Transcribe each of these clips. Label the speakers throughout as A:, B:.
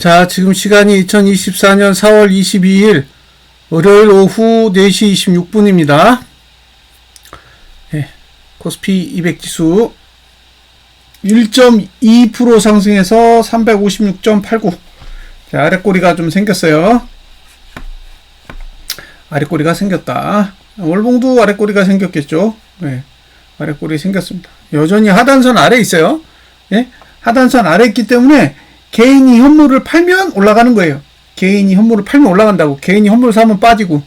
A: 자, 지금 시간이 2024년 4월 22일 월요일 오후 4시 26분입니다. 코스피 200 지수 1.2% 상승해서 356.89. 자, 아랫꼬리가 좀 생겼어요. 아랫꼬리가 생겼다. 월봉도 아랫꼬리가 생겼겠죠. 네, 아랫꼬리 생겼습니다. 여전히 하단선 아래 있어요. 하단선 아래 있기 때문에 개인이 현물을 팔면 올라가는 거예요. 개인이 현물을 팔면 올라간다고. 개인이 현물을 사면 빠지고.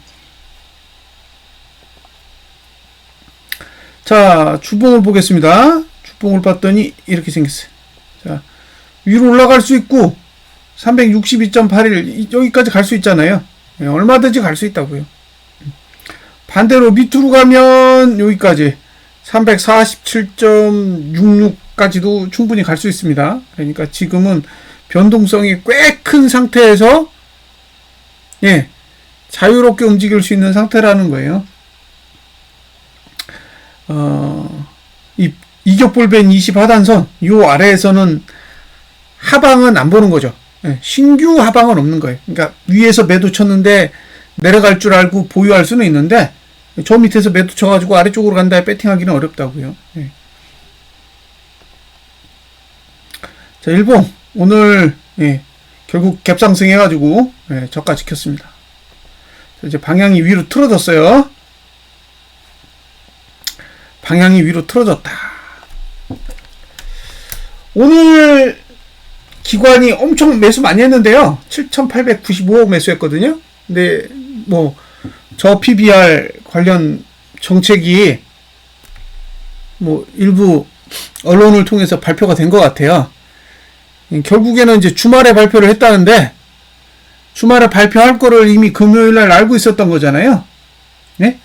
A: 자, 주봉을 보겠습니다. 주봉을 봤더니 이렇게 생겼어요. 자, 위로 올라갈 수 있고 362.81 여기까지 갈 수 있잖아요. 얼마든지 갈 수 있다고요. 반대로 밑으로 가면 여기까지 347.66까지도 충분히 갈 수 있습니다. 그러니까 지금은 변동성이 꽤 큰 상태에서 자유롭게 움직일 수 있는 상태라는 거예요. 이격볼벤 20 하단선 요 아래에서는 하방은 안 보는 거죠. 신규 하방은 없는 거예요. 그러니까 위에서 매도 쳤는데 내려갈 줄 알고 보유할 수는 있는데 저 밑에서 매도 쳐가지고 아래쪽으로 간다에 배팅하기는 어렵다고요. 자, 일봉 오늘 결국 갭상승 해가지고 저가 지켰습니다. 자, 이제 방향이 위로 틀어졌어요. 방향이 위로 틀어졌다. 오늘 기관이 엄청 매수 많이 했는데요. 7,895억 매수했거든요. 근데 뭐 저 PBR 관련 정책이 뭐 일부 언론을 통해서 발표가 된 것 같아요. 결국에는 이제 주말에 발표를 했다는데 주말에 발표할 거를 이미 금요일날 알고 있었던 거잖아요. 네?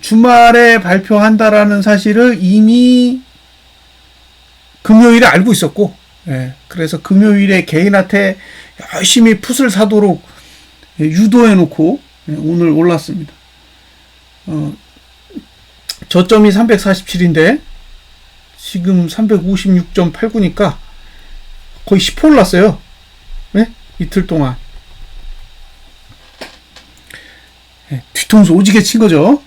A: 주말에 발표한다라는 사실을 이미 금요일에 알고 있었고, 그래서 금요일에 개인한테 열심히 풋을 사도록 유도해 놓고 오늘 올랐습니다. 저점이 347인데 지금 356.89니까 거의 10% 올랐어요. 이틀 동안. 뒤통수 오지게 친 거죠.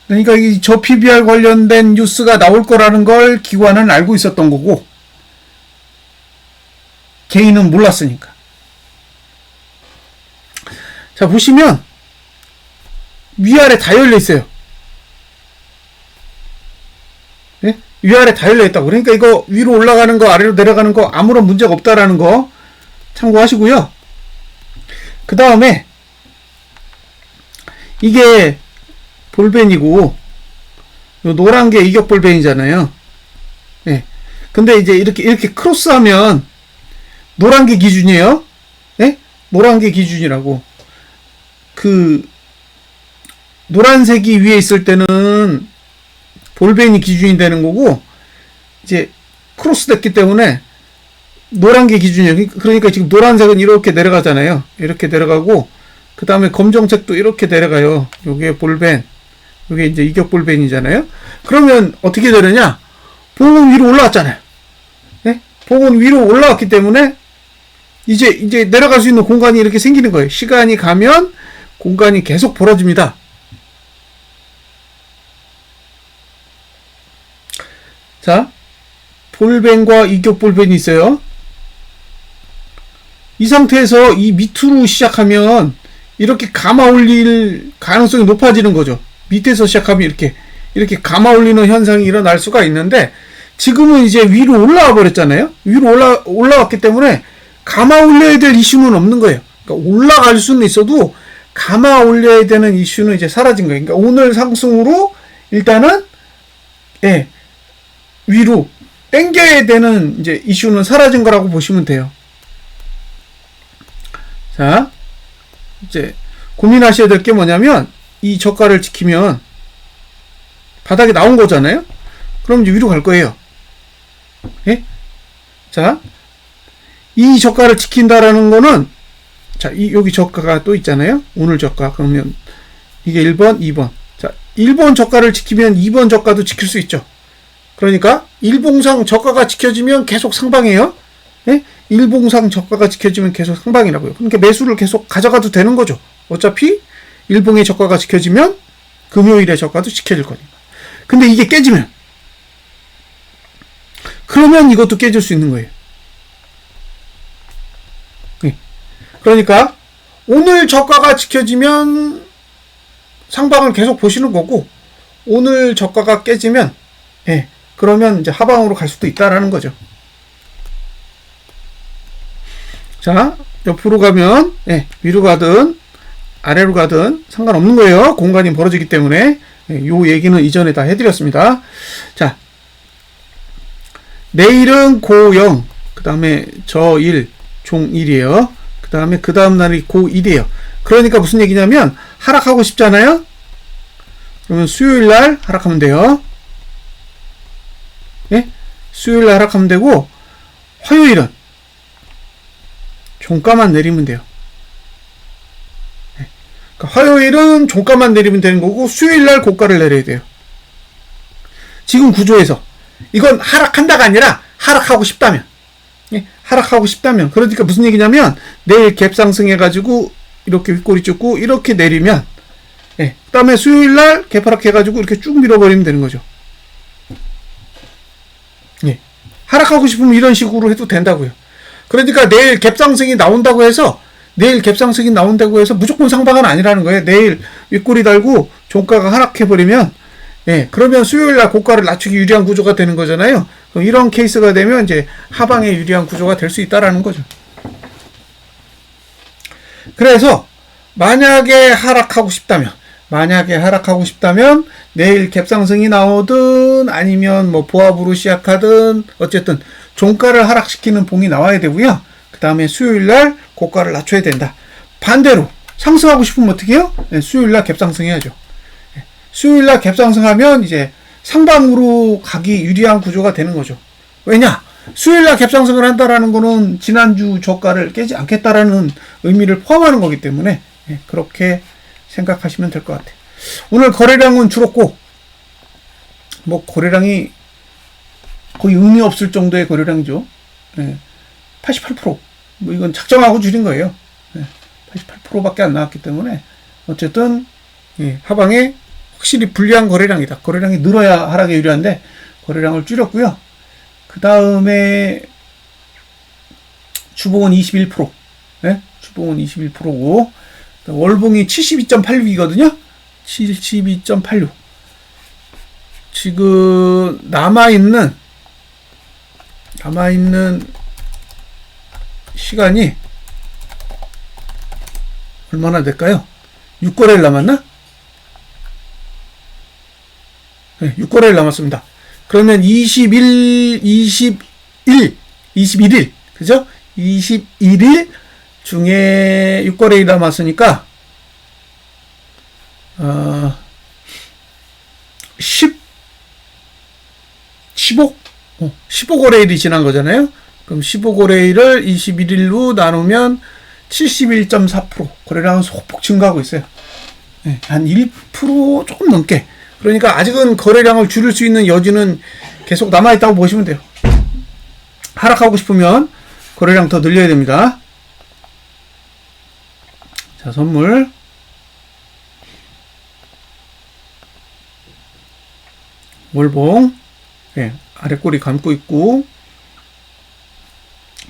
A: 그러니까 저 PBR 관련된 뉴스가 나올 거라는 걸 기관은 알고 있었던 거고 개인은 몰랐으니까. 자, 보시면 위아래 다 열려 있어요. 위아래 다 열려 있다고. 그러니까 이거 위로 올라가는 거 아래로 내려가는 거 아무런 문제가 없다라는 거 참고하시고요. 그 다음에 이게 볼벤이고 요 노란 게 이격 볼벤이잖아요. 근데 이제 이렇게 크로스하면 노란 게 기준이에요. 노란 게 기준이라고. 그 노란색이 위에 있을 때는 볼벤이 기준이 되는 거고 이제 크로스 됐기 때문에 노란 게 기준이에요. 그러니까 지금 노란색은 이렇게 내려가잖아요. 이렇게 내려가고 그 다음에 검정색도 이렇게 내려가요. 요게 볼벤, 요게 이제 이격 볼벤이잖아요. 그러면 어떻게 되느냐? 봉은 위로 올라왔잖아요. 봉은 위로 올라왔기 때문에 이제 내려갈 수 있는 공간이 이렇게 생기는 거예요. 시간이 가면 공간이 계속 벌어집니다. 자, 볼벤과 이격 볼벤이 있어요. 이 상태에서 이 밑으로 시작하면 이렇게 감아 올릴 가능성이 높아지는 거죠. 밑에서 시작하면 이렇게 감아 올리는 현상이 일어날 수가 있는데 지금은 이제 위로 올라와 버렸잖아요. 위로 올라왔기 때문에 감아 올려야 될 이슈는 없는 거예요. 그러니까 올라갈 수는 있어도 감아 올려야 되는 이슈는 이제 사라진 거예요. 그러니까 오늘 상승으로 일단은 위로 당겨야 되는 이제 이슈는 사라진 거라고 보시면 돼요. 자, 이제 고민하셔야 될 게 뭐냐면 이 저가를 지키면 바닥에 나온 거잖아요. 그럼 이제 위로 갈 거예요. 자, 이 저가를 지킨다라는 거는 자, 여기 저가가 또 있잖아요. 오늘 저가. 그러면 이게 1번, 2번. 자, 1번 저가를 지키면 2번 저가도 지킬 수 있죠. 그러니까 일봉상 저가가 지켜지면 계속 상방이에요. 예? 일봉상 저가가 지켜지면 계속 상방이라고요. 그러니까 매수를 계속 가져가도 되는 거죠. 어차피 일봉의 저가가 지켜지면 금요일의 저가도 지켜질 거니까. 근데 이게 깨지면, 그러면 이것도 깨질 수 있는 거예요. 예. 그러니까 오늘 저가가 지켜지면 상방을 계속 보시는 거고, 오늘 저가가 깨지면, 예, 그러면 이제 하방으로 갈 수도 있다라는 거죠. 자, 옆으로 가면, 예, 위로 가든 아래로 가든 상관없는 거예요. 공간이 벌어지기 때문에. 예, 요 얘기는 이전에 다 해드렸습니다. 자, 내일은 고0, 그 다음에 저1, 종1이에요. 그 다음에 그 다음 날이 고1이에요. 그러니까 무슨 얘기냐면, 하락하고 싶잖아요? 그러면 수요일 날 하락하면 돼요. 예? 수요일 날 하락하면 되고, 화요일은 종가만 내리면 돼요. 예. 그러니까 화요일은 종가만 내리면 되는 거고, 수요일 날 고가를 내려야 돼요. 지금 구조에서. 이건 하락한다가 아니라 하락하고 싶다면. 예? 하락하고 싶다면. 그러니까 무슨 얘기냐면, 내일 갭 상승해가지고, 이렇게 윗꼬리 찍고, 이렇게 내리면, 예. 그 다음에 수요일 날 개파락 해가지고 이렇게 쭉 밀어버리면 되는 거죠. 예. 하락하고 싶으면 이런 식으로 해도 된다고요. 그러니까 내일 갭상승이 나온다고 해서, 무조건 상방은 아니라는 거예요. 내일 윗꼬리 달고 종가가 하락해버리면, 예. 그러면 수요일 날 고가를 낮추기 유리한 구조가 되는 거잖아요. 그럼 이런 케이스가 되면 이제 하방에 유리한 구조가 될 수 있다라는 거죠. 그래서, 만약에 하락하고 싶다면, 내일 갭상승이 나오든 아니면 뭐 보합으로 시작하든 어쨌든 종가를 하락시키는 봉이 나와야 되고요. 그 다음에 수요일날 고가를 낮춰야 된다. 반대로 상승하고 싶으면 어떻게 해요? 네, 수요일날 갭상승해야죠. 네, 수요일날 갭상승하면 이제 상방으로 가기 유리한 구조가 되는 거죠. 왜냐? 수요일날 갭상승을 한다라는 거는 지난주 저가를 깨지 않겠다라는 의미를 포함하는 거기 때문에, 네, 그렇게 생각하시면 될 것 같아요. 오늘 거래량은 줄었고, 뭐 거래량이 거의 의미 없을 정도의 거래량이죠. 네, 88%. 뭐 이건 작정하고 줄인 거예요. 네, 88%밖에 안 나왔기 때문에 어쨌든, 예, 하방에 확실히 불리한 거래량이다. 거래량이 늘어야 하락에 유리한데 거래량을 줄였고요. 그 다음에 주봉은 21%. 네? 주봉은 21%고, 월봉이 72.86이거든요. 72.86. 지금 남아있는 시간이 얼마나 될까요? 6거래일 남았나? 네, 6거래일 남았습니다. 그러면 21일, 그죠? 21일 중에 6거래일이 남았으니까, 15거래일이 지난 거잖아요? 그럼 15거래일을 21일로 나누면 71.4%. 거래량은 소폭 증가하고 있어요. 네, 한 1% 조금 넘게. 그러니까 아직은 거래량을 줄일 수 있는 여지는 계속 남아있다고 보시면 돼요. 하락하고 싶으면 거래량 더 늘려야 됩니다. 자, 선물. 월봉. 예, 아래 꼬리 감고 있고,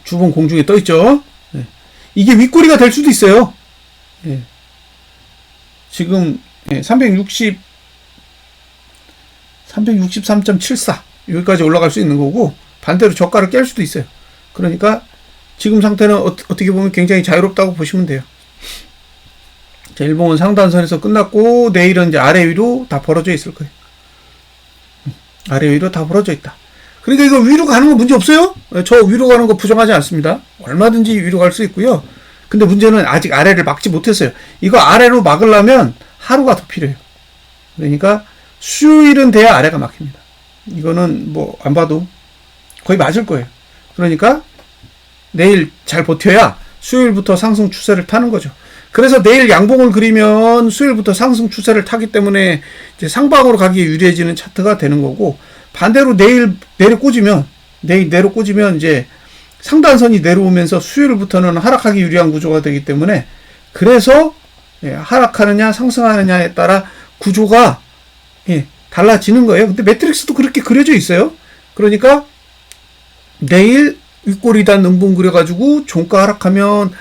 A: 주봉 공중에 떠 있죠. 예. 이게 윗꼬리가 될 수도 있어요. 예. 지금, 예, 363.74 여기까지 올라갈 수 있는 거고, 반대로 저가를 깰 수도 있어요. 그러니까 지금 상태는 어떻게 보면 굉장히 자유롭다고 보시면 돼요. 자, 일봉은 상단선에서 끝났고, 내일은 이제 아래 위로 다 벌어져 있을 거예요. 아래 위로 다 벌어져 있다. 그러니까 이거 위로 가는 거 문제 없어요? 저 위로 가는 거 부정하지 않습니다. 얼마든지 위로 갈 수 있고요. 근데 문제는 아직 아래를 막지 못했어요. 이거 아래로 막으려면 하루가 더 필요해요. 그러니까 수요일은 돼야 아래가 막힙니다. 이거는 뭐 안 봐도 거의 맞을 거예요. 그러니까 내일 잘 버텨야 수요일부터 상승 추세를 타는 거죠. 그래서 내일 양봉을 그리면 수요일부터 상승 추세를 타기 때문에 이제 상방으로 가기에 유리해지는 차트가 되는 거고, 반대로 내일 내려 꽂으면 이제 상단선이 내려오면서 수요일부터는 하락하기 유리한 구조가 되기 때문에 그래서 하락하느냐 상승하느냐에 따라 구조가 달라지는 거예요. 근데 매트릭스도 그렇게 그려져 있어요. 그러니까 내일 윗꼬리단 음봉 그려가지고 종가 하락하면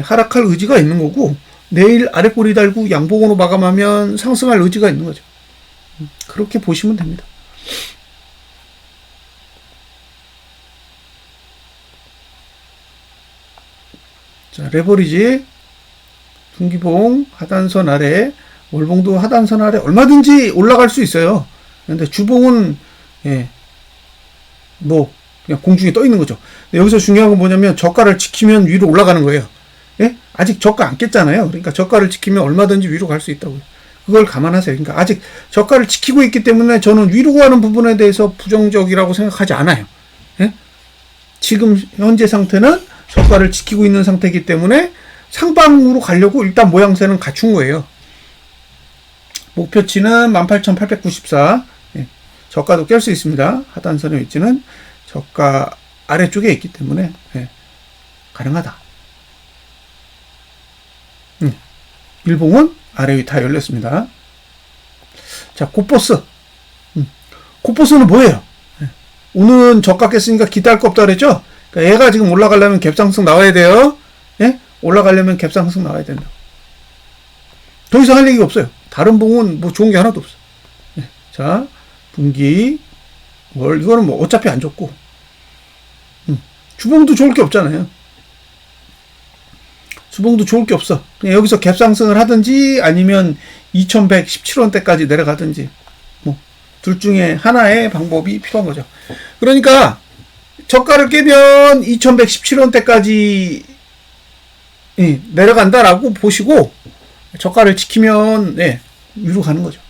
A: 하락할 의지가 있는 거고, 내일 아랫꼬리 달고 양봉으로 마감하면 상승할 의지가 있는 거죠. 그렇게 보시면 됩니다. 자, 레버리지 분기봉 하단선 아래, 월봉도 하단선 아래 얼마든지 올라갈 수 있어요. 근데 주봉은 뭐 그냥 공중에 떠 있는 거죠. 여기서 중요한 건 뭐냐면 저가를 지키면 위로 올라가는 거예요. 아직 저가 안 깼잖아요. 그러니까 저가를 지키면 얼마든지 위로 갈 수 있다고요. 그걸 감안하세요. 그러니까 아직 저가를 지키고 있기 때문에 저는 위로 가는 부분에 대해서 부정적이라고 생각하지 않아요. 지금 현재 상태는 저가를 지키고 있는 상태이기 때문에 상방으로 가려고 일단 모양새는 갖춘 거예요. 목표치는 18,894. 저가도 깰 수 있습니다. 하단선의 위치는 저가 아래쪽에 있기 때문에 가능하다. 일봉은 아래 위 다 열렸습니다. 자, 고버스. 고버스는 뭐예요? 오늘은 저가 깼으니까 기대할 거 없다 그랬죠? 그러니까 얘가 지금 올라가려면 갭상승 나와야 돼요. 올라가려면 갭상승 나와야 된다. 더 이상 할 얘기가 없어요. 다른 봉은 뭐 좋은 게 하나도 없어. 자, 분기, 월, 이거는 뭐 어차피 안 좋고, 주봉도 좋을 게 없잖아요. 주봉도 좋을 게 없어. 그냥 여기서 갭상승을 하든지 아니면 2117원대까지 내려가든지, 뭐 둘 중에 하나의 방법이 필요한 거죠. 그러니까 저가를 깨면 2117원대까지 내려간다라고 보시고, 저가를 지키면 위로 가는 거죠.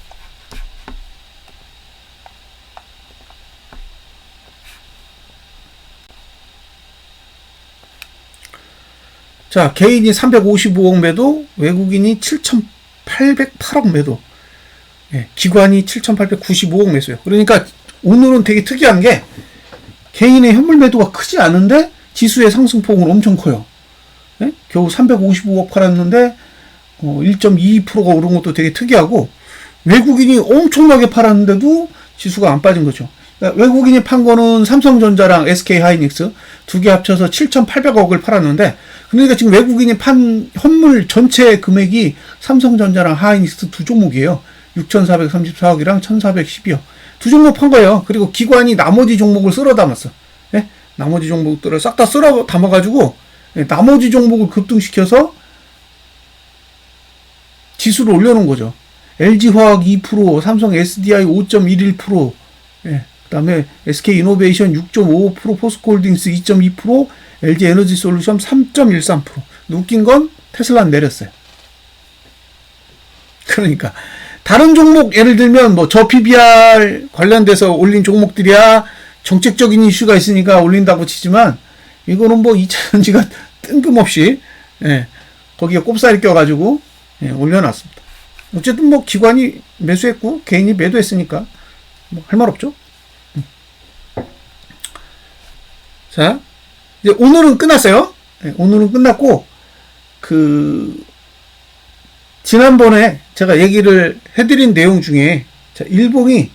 A: 자, 개인이 355억 매도, 외국인이 7,808억 매도, 기관이 7,895억 매수요. 그러니까 오늘은 되게 특이한 게 개인의 현물 매도가 크지 않은데 지수의 상승폭은 엄청 커요. 겨우 355억 팔았는데 1.22%가 오른 것도 되게 특이하고, 외국인이 엄청나게 팔았는데도 지수가 안 빠진 거죠. 그러니까 외국인이 판 거는 삼성전자랑 SK하이닉스 두 개 합쳐서 7,800억을 팔았는데, 그러니까 지금 외국인이 판 현물 전체 금액이 삼성전자랑 하이닉스 두 종목이에요. 6,434억이랑 1,412억. 두 종목 판 거예요. 그리고 기관이 나머지 종목을 쓸어 담았어. 나머지 종목들을 싹 다 쓸어 담아가지고 나머지 종목을 급등시켜서 지수를 올려놓은 거죠. LG화학 2%, 삼성 SDI 5.11%, 그 다음에 SK이노베이션 6.55%, 포스코홀딩스 2.2%, LG에너지솔루션 3.13%. 웃긴 건 테슬라는 내렸어요. 그러니까 다른 종목, 예를 들면 뭐 저 PBR 관련돼서 올린 종목들이야 정책적인 이슈가 있으니까 올린다고 치지만, 이거는 뭐 2차전지가 뜬금없이 거기에 꼽살이 껴가지고 올려놨습니다. 어쨌든 뭐 기관이 매수했고 개인이 매도했으니까 뭐 할 말 없죠. 자, 이제 오늘은 끝났어요. 오늘은 끝났고, 지난번에 제가 얘기를 해드린 내용 중에, 자, 일봉이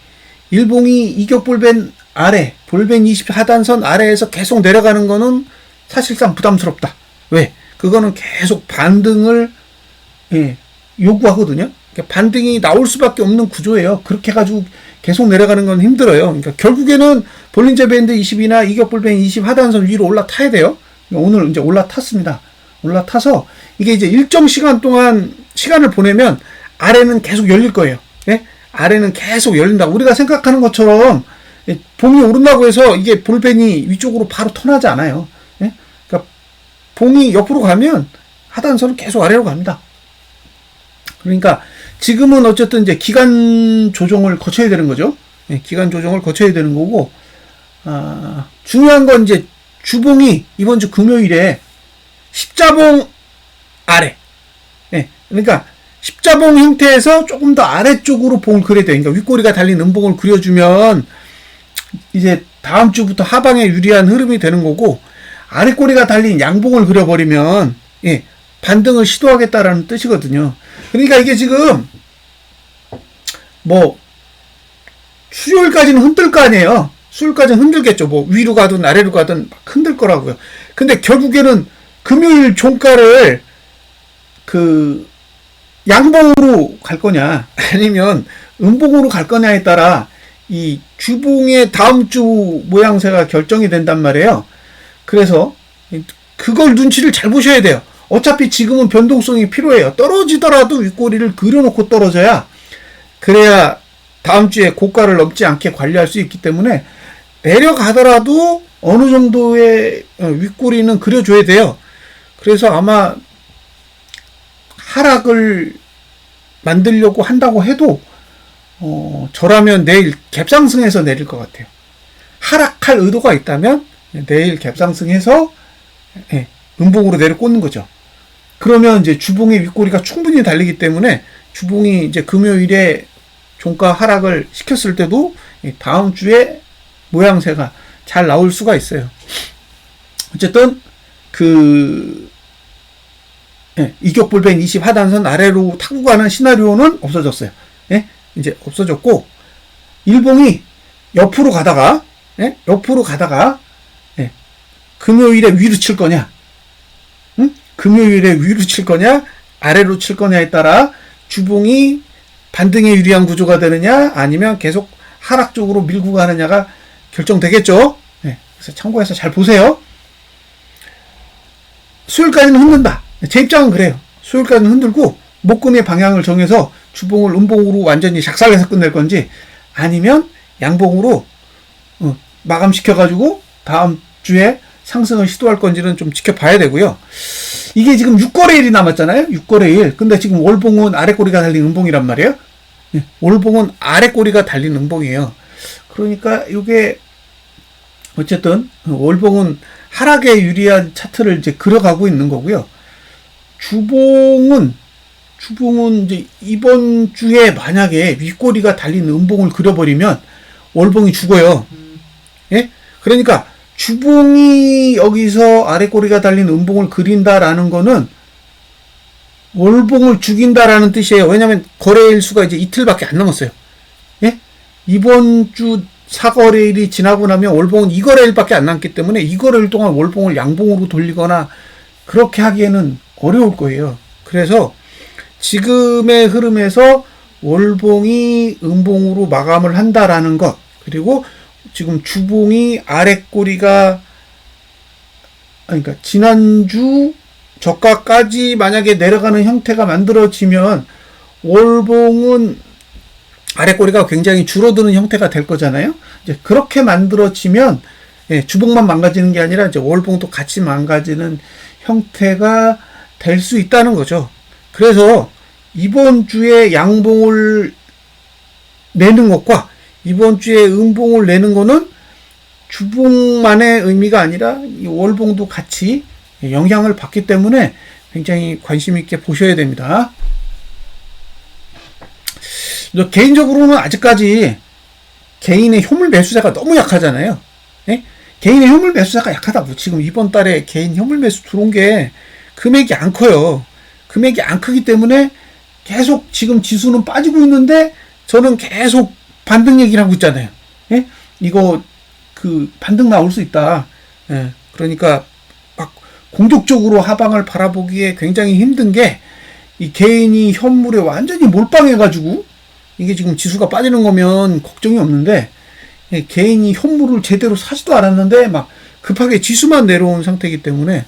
A: 이격볼벤 아래, 볼벤 20 하단선 아래에서 계속 내려가는 거는 사실상 부담스럽다. 왜? 그거는 계속 반등을 요구하거든요. 그러니까 반등이 나올 수밖에 없는 구조예요. 그렇게 해가지고 계속 내려가는 건 힘들어요. 그러니까 결국에는 볼린저 밴드 20이나 이격볼벤 20 하단선 위로 올라타야 돼요. 오늘 이제 올라탔습니다. 올라타서 이게 이제 일정 시간 동안 시간을 보내면 아래는 계속 열릴 거예요. 아래는 계속 열린다고. 우리가 생각하는 것처럼 봉이 오른다고 해서 이게 볼벤이 위쪽으로 바로 턴하지 않아요. 그러니까 봉이 옆으로 가면 하단선은 계속 아래로 갑니다. 그러니까 지금은 어쨌든 이제 기간 조정을 거쳐야 되는 거죠. 기간 조정을 거쳐야 되는 거고, 중요한 건 이제 주봉이 이번 주 금요일에 십자봉 아래, 그러니까 십자봉 형태에서 조금 더 아래쪽으로 봉을 그려야 돼요. 그러니까 윗꼬리가 달린 음봉을 그려주면 이제 다음 주부터 하방에 유리한 흐름이 되는 거고, 아래 꼬리가 달린 양봉을 그려버리면 예, 반등을 시도하겠다라는 뜻이거든요. 그러니까 이게 지금 뭐 수요일까지는 흔들 거 아니에요. 수요일까지는 흔들겠죠. 뭐 위로 가든 아래로 가든 막 흔들 거라고요. 근데 결국에는 금요일 종가를 그 양봉으로 갈 거냐 아니면 음봉으로 갈 거냐에 따라 이 주봉의 다음 주 모양새가 결정이 된단 말이에요. 그래서 그걸 눈치를 잘 보셔야 돼요. 어차피 지금은 변동성이 필요해요. 떨어지더라도 윗꼬리를 그려놓고 떨어져야 그래야 다음 주에 고가를 넘지 않게 관리할 수 있기 때문에 내려가더라도 어느 정도의 윗꼬리는 그려줘야 돼요. 그래서 아마 하락을 만들려고 한다고 해도 저라면 내일 갭상승해서 내릴 것 같아요. 하락할 의도가 있다면 내일 갭상승해서 음봉으로 내려 꽂는 거죠. 그러면 이제 주봉의 윗꼬리가 충분히 달리기 때문에 주봉이 이제 금요일에 종가 하락을 시켰을 때도 다음 주에 모양새가 잘 나올 수가 있어요. 어쨌든 이격볼벤 20 하단선 아래로 타고 가는 시나리오는 없어졌어요. 예? 이제 없어졌고 일봉이 옆으로 가다가 금요일에 위로 칠 거냐, 금요일에 위로 칠 거냐, 아래로 칠 거냐에 따라 주봉이 반등에 유리한 구조가 되느냐, 아니면 계속 하락 쪽으로 밀고 가느냐가 결정되겠죠. 네, 그래서 참고해서 잘 보세요. 수요일까지는 흔든다. 제 입장은 그래요. 수요일까지는 흔들고 목금의 방향을 정해서 주봉을 음봉으로 완전히 작살내서 끝낼 건지, 아니면 양봉으로 마감시켜가지고 다음 주에 상승을 시도할 건지는 좀 지켜봐야 되고요. 이게 지금 6거래일이 남았잖아요. 6거래일. 근데 지금 월봉은 아래꼬리가 달린 음봉이란 말이에요. 월봉은 아래꼬리가 달린 음봉이에요. 그러니까 이게 어쨌든 월봉은 하락에 유리한 차트를 이제 그려가고 있는 거고요. 주봉은 이제 이번 주에 만약에 윗꼬리가 달린 음봉을 그려버리면 월봉이 죽어요. 예? 그러니까 주봉이 여기서 아래꼬리가 달린 음봉을 그린다라는 거는 월봉을 죽인다라는 뜻이에요. 왜냐면 거래일 수가 이제 이틀밖에 안 남았어요. 예? 이번 주 4거래일이 지나고 나면 월봉은 2거래일밖에 안 남기 때문에 2거래일 동안 월봉을 양봉으로 돌리거나 그렇게 하기에는 어려울 거예요. 그래서 지금의 흐름에서 월봉이 음봉으로 마감을 한다라는 것, 그리고 지금 주봉이 아래꼬리가, 그러니까 지난주 저가까지 만약에 내려가는 형태가 만들어지면 월봉은 아래꼬리가 굉장히 줄어드는 형태가 될 거잖아요. 이제 그렇게 만들어지면 주봉만 망가지는 게 아니라 이제 월봉도 같이 망가지는 형태가 될 수 있다는 거죠. 그래서 이번 주에 양봉을 내는 것과 이번 주에 음봉을 내는 거는 주봉만의 의미가 아니라 이 월봉도 같이 영향을 받기 때문에 굉장히 관심 있게 보셔야 됩니다. 개인적으로는 아직까지 개인의 효물 매수자가 너무 약하잖아요. 예? 개인의 효물 매수자가 약하다고. 지금 이번 달에 개인 효물 매수 들어온 게 금액이 안 커요. 금액이 안 크기 때문에 계속 지금 지수는 빠지고 있는데 저는 계속 반등 얘기를 하고 있잖아요. 예? 이거 반등 나올 수 있다. 예. 그러니까 막 공격적으로 하방을 바라보기에 굉장히 힘든 게, 이 개인이 현물에 완전히 몰빵해가지고 이게 지금 지수가 빠지는 거면 걱정이 없는데, 개인이 현물을 제대로 사지도 않았는데 막 급하게 지수만 내려온 상태이기 때문에,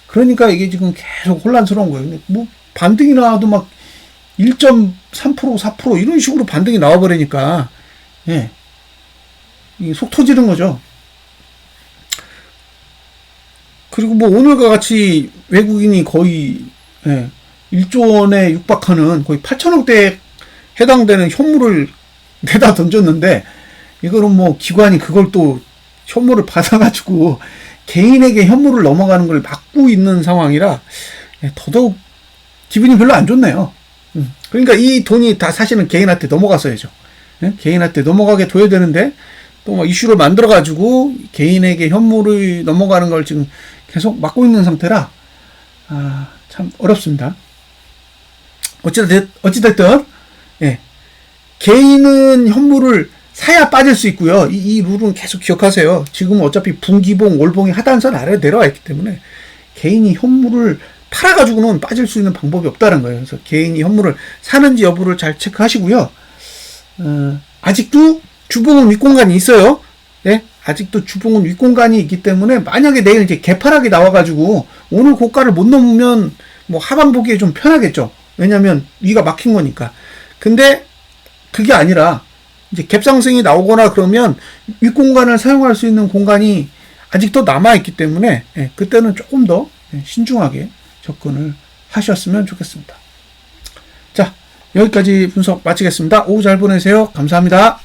A: 그러니까 이게 지금 계속 혼란스러운 거예요. 뭐 반등이 나와도 막 1.3%, 4% 이런 식으로 반등이 나와버리니까 이게 속 터지는 거죠. 그리고 뭐 오늘과 같이 외국인이 거의 1조 원에 육박하는 거의 8천억대에 해당되는 현물을 내다 던졌는데, 이거는 뭐 기관이 그걸 또 현물을 받아가지고 개인에게 현물을 넘어가는 걸 막고 있는 상황이라 더더욱 기분이 별로 안 좋네요. 그러니까 이 돈이 다 사실은 개인한테 넘어갔어야죠. 개인한테 넘어가게 둬야 되는데 또 뭐 이슈를 만들어가지고 개인에게 현물이 넘어가는 걸 지금 계속 막고 있는 상태라 참 어렵습니다. 어찌됐든 예. 개인은 현물을 사야 빠질 수 있고요. 이 룰은 계속 기억하세요. 지금 어차피 분기봉, 월봉이 하단선 아래로 내려와 있기 때문에 개인이 현물을 팔아가지고는 빠질 수 있는 방법이 없다는 거예요. 그래서 개인이 현물을 사는지 여부를 잘 체크하시고요. 아직도 주봉은 윗공간이 있어요. 예? 아직도 주봉은 윗공간이 있기 때문에 만약에 내일 이제 개파락이 나와가지고 오늘 고가를 못 넘으면 뭐 하방 보기에 좀 편하겠죠. 왜냐면 위가 막힌 거니까. 근데 그게 아니라 이제 갭상승이 나오거나 그러면 윗공간을 사용할 수 있는 공간이 아직도 남아있기 때문에 예, 그때는 조금 더 신중하게 접근을 하셨으면 좋겠습니다. 자, 여기까지 분석 마치겠습니다. 오후 잘 보내세요. 감사합니다.